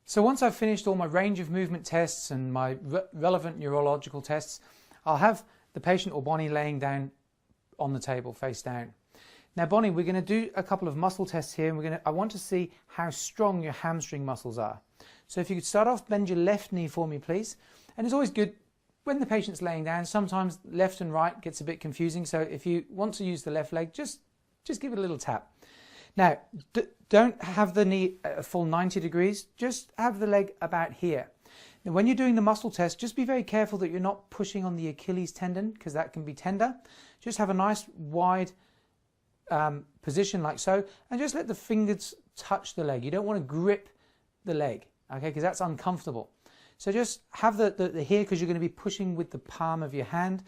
So once I've finished all my range of movement tests and my relevant neurological tests, I'll have the patient or Bonnie laying down on the table face down. Now Bonnie, we're going to do a couple of muscle tests here, and I want to see how strong your hamstring muscles are. So if you could start off, bend your left knee for me please. And it's always good when the patient's laying down, sometimes left and right gets a bit confusing, so if you want to use the left leg, just give it a little tap. Now, don't have the knee at a full 90 degrees, just have the leg about here. Now, when you're doing the muscle test, just be very careful that you're not pushing on the Achilles tendon, because that can be tender. Just have a nice wide position like so, and just let the fingers touch the leg. You don't want to grip the leg, okay, because that's uncomfortable. So just have the here, because you're going to be pushing with the palm of your hand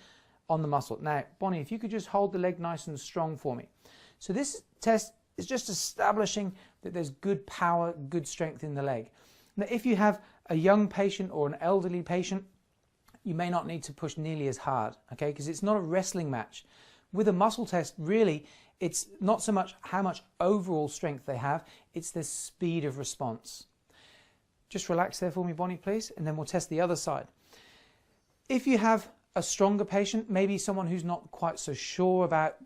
on the muscle. Now, Bonnie, if you could just hold the leg nice and strong for me. So this test is just establishing that there's good power, good strength in the leg. Now, if you have a young patient or an elderly patient, you may not need to push nearly as hard, okay, because it's not a wrestling match. With a muscle test, really, it's not so much how much overall strength they have, it's the speed of response. Just relax there for me, Bonnie, please, and then we'll test the other side. If you have a stronger patient, maybe someone who's not quite so sure about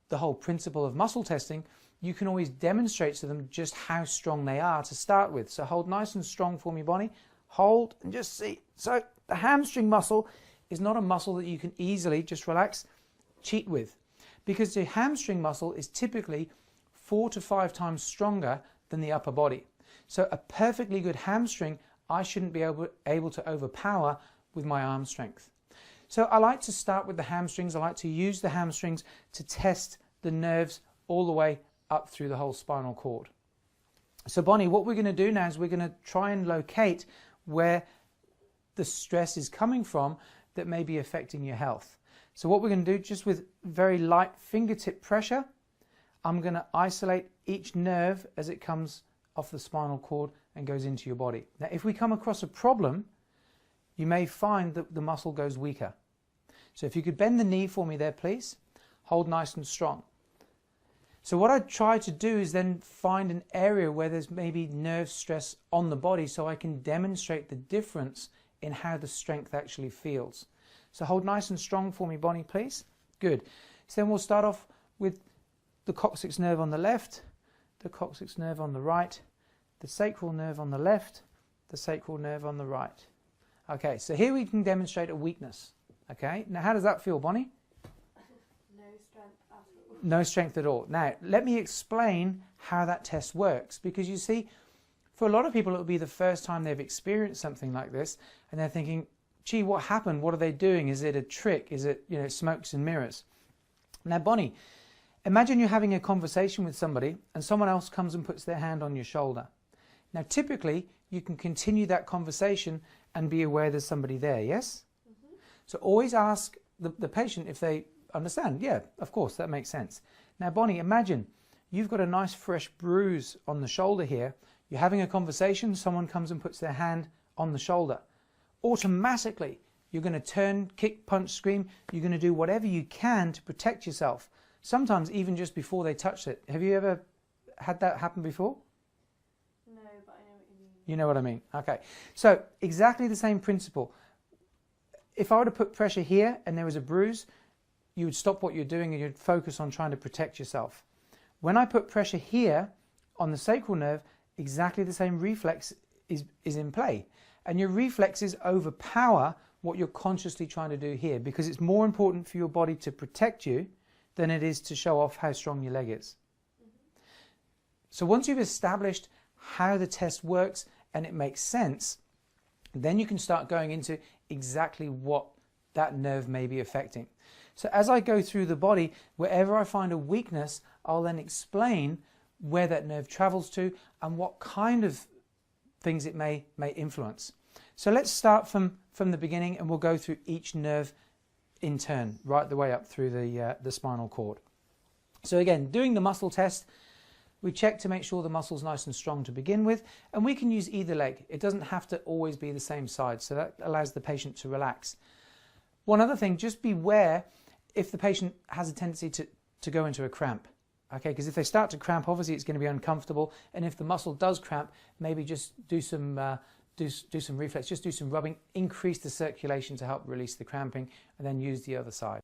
the whole principle of muscle testing, you can always demonstrate to them just how strong they are to start with. So hold nice and strong for me, Bonnie. Hold and just see. So the hamstring muscle is not a muscle that you can easily, just relax, cheat with, because the hamstring muscle is typically 4 to 5 times stronger than the upper body. So a perfectly good hamstring, I shouldn't be able to overpower with my arm strength. So I like to start with the hamstrings. I like to use the hamstrings to test the nerves all the way up through the whole spinal cord. So Bonnie, what we're going to do now is we're going to try and locate where the stress is coming from that may be affecting your health. So what we're going to do, just with very light fingertip pressure, I'm going to isolate each nerve as it comes off the spinal cord and goes into your body. Now, if we come across a problem, you may find that the muscle goes weaker. So if you could bend the knee for me there, please. Hold nice and strong. So what I try to do is then find an area where there's maybe nerve stress on the body, so I can demonstrate the difference in how the strength actually feels. So hold nice and strong for me, Bonnie, please. Good. So then we'll start off with the coccyx nerve on the left, the coccyx nerve on the right, the sacral nerve on the left, the sacral nerve on the right. Okay, so here we can demonstrate a weakness. Okay, now how does that feel, Bonnie? No strength at all. No strength at all. Now, let me explain how that test works, because you see, for a lot of people, it will be the first time they've experienced something like this, and they're thinking, gee, what happened? What are they doing? Is it a trick? Is it, smokes and mirrors? Now, Bonnie, imagine you're having a conversation with somebody and someone else comes and puts their hand on your shoulder. Now, typically, you can continue that conversation and be aware there's somebody there, yes? Mm-hmm. So always ask the patient if they understand. Yeah, of course, that makes sense. Now, Bonnie, imagine you've got a nice fresh bruise on the shoulder here. You're having a conversation, someone comes and puts their hand on the shoulder. Automatically, you're going to turn, kick, punch, scream. You're going to do whatever you can to protect yourself. Sometimes even just before they touch it. Have you ever had that happen before? No, but I know what you mean. You know what I mean? Okay. So exactly the same principle. If I were to put pressure here and there was a bruise, you would stop what you're doing and you'd focus on trying to protect yourself. When I put pressure here on the sacral nerve, exactly the same reflex is in play. And your reflexes overpower what you're consciously trying to do here, because it's more important for your body to protect you than it is to show off how strong your leg is. Mm-hmm. So once you've established how the test works and it makes sense, then you can start going into exactly what that nerve may be affecting. So as I go through the body, wherever I find a weakness, I'll then explain where that nerve travels to and what kind of things it may influence. So let's start from the beginning, and we'll go through each nerve in turn, right the way up through the spinal cord. So again, doing the muscle test, we check to make sure the muscle's nice and strong to begin with, and we can use either leg. It doesn't have to always be the same side, so that allows the patient to relax. One other thing, just beware if the patient has a tendency to go into a cramp. Okay, because if they start to cramp, obviously it's going to be uncomfortable, and if the muscle does cramp, maybe just do some reflex, just do some rubbing, increase the circulation to help release the cramping, and then use the other side.